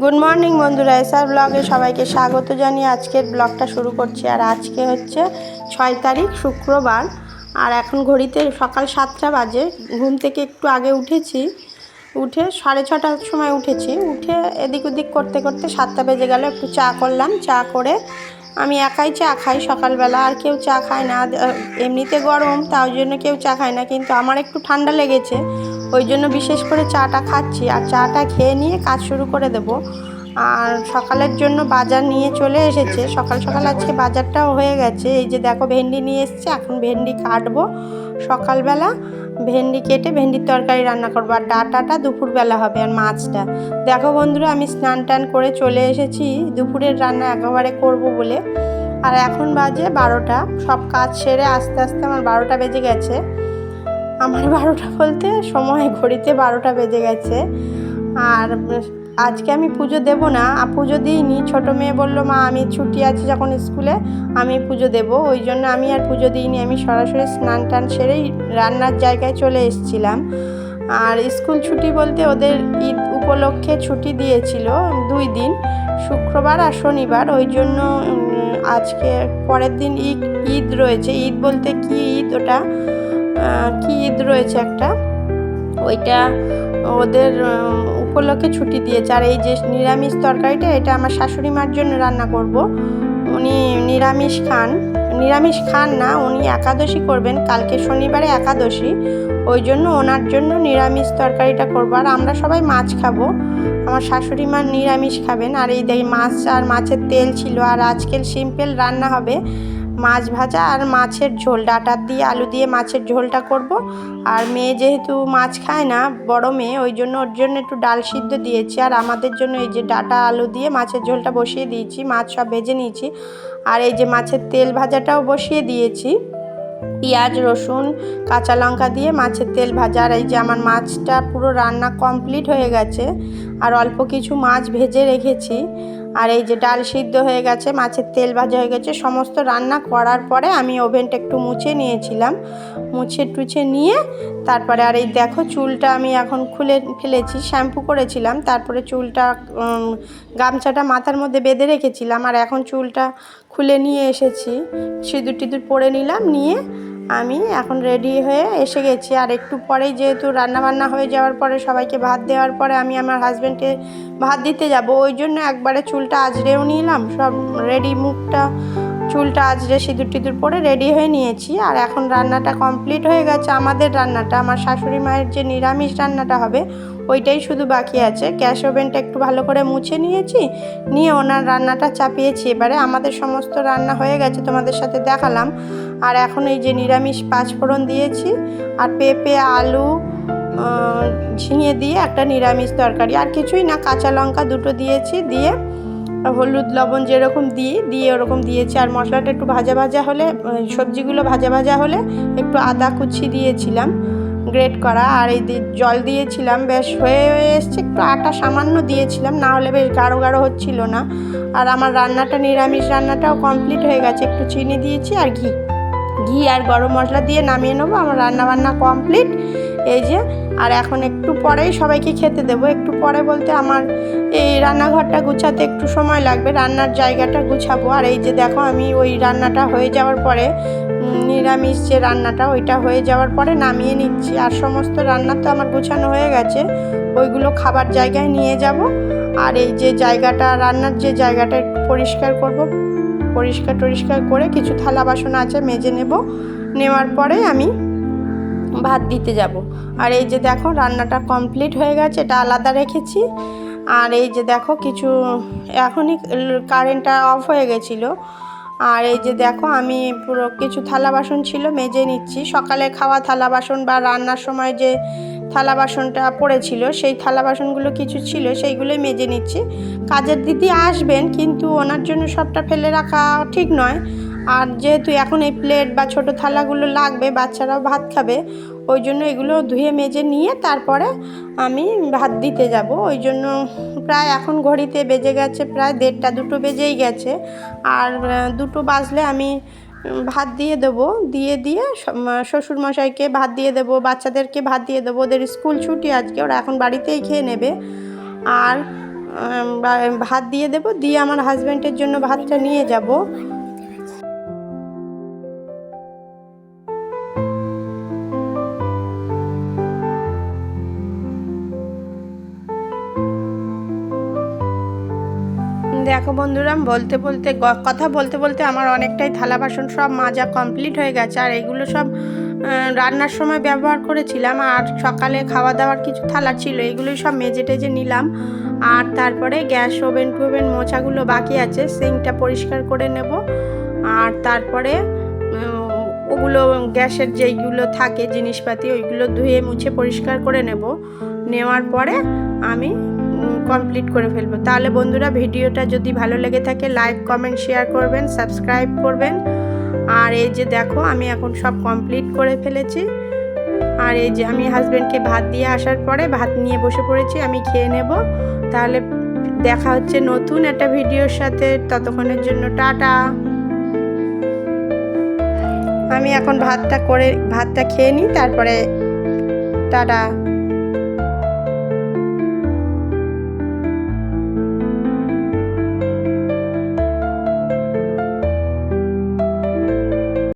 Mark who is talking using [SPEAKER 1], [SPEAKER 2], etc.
[SPEAKER 1] Good morning বন্ধুরা, SR ব্লগে সবাইকে স্বাগত জানিয়ে আজকের ব্লগটা শুরু করছি। আর আজকে হচ্ছে 6 তারিখ শুক্রবার। আর এখন ঘড়িতে সকাল 7টা বাজে। ঘুম থেকে একটু আগে উঠেছি, উঠে 6:30টার সময় উঠেছি। উঠে এদিক ওদিক করতে করতে 7টা বেজে গেল। একটু চা করলাম, চা করে আমি একাই চা খাই সকালবেলা, আর কেউ চা খায় না। এমনিতে গরম, তার জন্য কেউ চা খায় না, কিন্তু আমার একটু ঠান্ডা লেগেছে, ওই জন্য বিশেষ করে চাটা খাচ্ছি। আর চাটা খেয়ে নিয়ে কাজ শুরু করে দেব। আর সকালের জন্য বাজার নিয়ে চলে এসেছে। সকাল সকাল আজকে বাজারটাও হয়ে গেছে। এই যে দেখো ভেন্ডি নিয়ে এসছে, এখন ভেন্ডি কাটবো। সকালবেলা ভেন্ডি কেটে ভেন্ডির তরকারি রান্না করবো, আর ডাঁটাটা দুপুরবেলা হবে, আর মাছটা। দেখো বন্ধুরা, আমি স্নান টান করে চলে এসেছি দুপুরের রান্না একেবারে করব বলে। আর এখন বাজে 12টা। সব কাজ সেরে আস্তে আস্তে আমার 12টা বেজে গেছে। আমার 12টা বলতে সময় ঘড়িতে 12টা বেজে গেছে। আর আজকে আমি পুজো দেব না, পুজো দিইনি। ছোটো মেয়ে বললো, মা আমি ছুটি আছে যখন স্কুলে, আমি পুজো দেব, ওই জন্য আমি আর পুজো দিইনি। আমি সরাসরি স্নান টান সেরেই রান্নার জায়গায় চলে এসেছিলাম। আর স্কুল ছুটি বলতে ওদের ঈদ উপলক্ষে ছুটি দিয়েছিল 2 দিন, শুক্রবার আর শনিবার। ওই জন্য আজকে পরের দিন ঈদ রয়েছে। ঈদ বলতে কি ঈদ, ওটা কি ঈদ রয়েছে একটা, ওইটা ওদের উপলক্ষে ছুটি দিয়েছে। আর এই যে নিরামিষ তরকারিটা, এটা আমার শাশুড়ি মার জন্য রান্না করব। উনি নিরামিষ খান না, উনি একাদশী করবেন, কালকে শনিবারে একাদশী, ওই জন্য ওনার জন্য নিরামিষ তরকারিটা করবো। আর আমরা সবাই মাছ খাবো, আমার শাশুড়ি মা নিরামিষ খাবেন। আর এই দেখি মাছ আর মাছের তেল ছিল। আর আজকের সিম্পল রান্না হবে মাছ ভাজা আর মাছের ঝোল, ডাঁটা দিয়ে আলু দিয়ে মাছের ঝোলটা করব। আর মেয়ে যেহেতু মাছ খায় না, বড় মেয়ে, ওই জন্য ওর জন্য একটু ডাল সিদ্ধ দিয়েছি। আর আমাদের জন্য এই যে ডাঁটা আলু দিয়ে মাছের ঝোলটা বসিয়ে দিয়েছি, মাছ সব ভেজে নিয়েছি। আর এই যে মাছের তেল ভাজাটাও বসিয়ে দিয়েছি, পেঁয়াজ রসুন কাঁচা লঙ্কা দিয়ে মাছের তেল ভাজা। আর এই যে আমার মাছটা পুরো রান্না কমপ্লিট হয়ে গেছে, আর অল্প কিছু মাছ ভেজে রেখেছি। আর এই যে ডাল সিদ্ধ হয়ে গেছে, মাছের তেল ভাজা হয়ে গেছে। সমস্ত রান্না করার পরে আমি ওভেনটা একটু মুছে নিয়েছিলাম, মুছে টুছে নিয়ে তারপরে আর এই দেখো চুলটা আমি এখন খুলে ফেলেছি, শ্যাম্পু করেছিলাম, তারপরে চুলটা গামছাটা মাথার মধ্যে বেঁধে রেখেছিলাম। আর এখন চুলটা খুলে নিয়ে এসেছি, সিঁদুর টিঁদুর পরে নিলাম, নিয়ে আমি এখন রেডি হয়ে এসে গেছি। আর একটু পরেই যেহেতু রান্নাবান্না হয়ে যাওয়ার পরে সবাইকে ভাত দেওয়ার পরে আমি আমার হাজব্যান্ডকে ভাত দিতে যাব, ওই জন্য একবারে চুলটা আঁচড়েও নিলাম, সব রেডি, মুখটা চুলটা আঁচড়ে সিঁদুর টিঁদুর পরে রেডি হয়ে নিয়েছি। আর এখন রান্নাটা কমপ্লিট হয়ে গেছে। আমাদের রান্নাটা, আমার শাশুড়ি মায়ের যে নিরামিষ রান্নাটা হবে, ওইটাই শুধু বাকি আছে। গ্যাস ওভেনটা একটু ভালো করে মুছে নিয়েছি, নিয়ে ওনার রান্নাটা চাপিয়েছি। এবারে আমাদের সমস্ত রান্না হয়ে গেছে, তোমাদের সাথে দেখালাম। আর এখন এই যে নিরামিষ 5 ফোড়ন দিয়েছি, আর পেঁপে আলু ঝিঙে দিয়ে একটা নিরামিষ তরকারি, আর কিছুই না, কাঁচা লঙ্কা 2টো দিয়েছি, দিয়ে হলুদ লবণ যেরকম দিয়ে ওরকম দিয়েছি। আর মশলাটা একটু ভাজা ভাজা হলে, সবজিগুলো ভাজা ভাজা হলে একটু আদা কুচি দিয়েছিলাম গ্রেট করা। আর এই জল দিয়েছিলাম, বেশ হয়ে এসছে। একটু আটা সামান্য দিয়েছিলাম, না হলে বেশ গাঢ় গাঢ় হচ্ছিল না। আর আমার রান্নাটা, নিরামিষ রান্নাটাও কমপ্লিট হয়ে গেছে। একটু চিনি দিয়েছি আর ঘি আর গরম মশলা দিয়ে নামিয়ে নেবো। আমার রান্নাবান্না কমপ্লিট, এই যে। আর এখন একটু পরেই সবাইকে খেতে দেবো। একটু পরে বলতে আমার এই রান্নাঘরটা গুছাতে একটু সময় লাগবে, রান্নার জায়গাটা গুছাবো। আর এই যে দেখো, আমি ওই রান্নাটা হয়ে যাওয়ার পরে, নিরামিষ যে রান্নাটা, ওইটা হয়ে যাওয়ার পরে নামিয়ে নিচ্ছি। আর সমস্ত রান্না তো আমার গুছানো হয়ে গেছে, ওইগুলো খাবার জায়গায় নিয়ে যাব। আর এই যে জায়গাটা, রান্নার যে জায়গাটা একটু পরিষ্কার করব, পরিষ্কার করে কিছু থালা বাসন আছে মেজে নেব, নেওয়ার পরে আমি ভাত দিতে যাব। আর এই যে দেখো রান্নাটা কমপ্লিট হয়ে গেছে, এটা আলাদা রেখেছি। আর এই যে দেখো কিছু, এখনই কারেন্টটা অফ হয়ে গেছিলো। আর এই যে দেখো আমি পুরো কিছু থালা বাসন ছিল মেজে নিচ্ছি, সকালে খাওয়া থালা বাসন বা রান্নার সময় যে থালা বাসনটা পড়েছিল, সেই থালা বাসনগুলো কিছু ছিল, সেইগুলোই মেজে নিচ্ছি। কাজের দিদি আসবেন, কিন্তু ওনার জন্য সবটা ফেলে রাখা ঠিক নয়। আর যেহেতু এখন এই প্লেট বা ছোটো থালাগুলো লাগবে, বাচ্চারাও ভাত খাবে, ওই জন্য এগুলো ধুয়ে মেজে নিয়ে তারপরে আমি ভাত দিতে যাব। ওই জন্য প্রায় এখন ঘড়িতে বেজে গেছে প্রায় 1:30, 2টো বেজেই গেছে। আর 2টো বাজলে আমি ভাত দিয়ে দেবো, দিয়ে শ্বশুরমশাইকে ভাত দিয়ে দেবো, বাচ্চাদেরকে ভাত দিয়ে দেবো। ওদের স্কুল ছুটি আজকে, ওরা এখন বাড়িতেই খেয়ে নেবে। আর ভাত দিয়ে দেব, দিয়ে আমার হাজব্যান্ডের জন্য ভাতটা নিয়ে যাব। দেখো বন্ধুরা, কথা বলতে বলতে আমার অনেকটাই থালা বাসন সব মাজা কমপ্লিট হয়ে গেছে। আর এগুলো সব রান্নার সময় ব্যবহার করেছিলাম, আর সকালে খাওয়া দাওয়ার কিছু থালা ছিল, এগুলোই সব মেজে টেজে নিলাম। আর তারপরে গ্যাস ওভেন টোভেন মোছাগুলো বাকি আছে, সিঙ্কটা পরিষ্কার করে নেব। আর তারপরে ওগুলো গ্যাসের যেইগুলো থাকে জিনিসপাতি ওইগুলো ধুয়ে মুছে পরিষ্কার করে নেওয়ার পরে আমি কমপ্লিট করে ফেলবো। তাহলে বন্ধুরা, ভিডিওটা যদি ভালো লেগে থাকে লাইক কমেন্ট শেয়ার করবেন, সাবস্ক্রাইব করবেন। আর এই যে দেখো, আমি এখন সব কমপ্লিট করে ফেলেছি। আর এই যে আমি হাজব্যান্ডকে ভাত দিয়ে আসার পরে ভাত নিয়ে বসে পড়েছি, আমি খেয়ে নেব। তাহলে দেখা হচ্ছে নতুন একটা ভিডিওর সাথে, ততক্ষণের জন্য টাটা। আমি এখন ভাতটা খেয়ে নিই, তারপরে টাটা।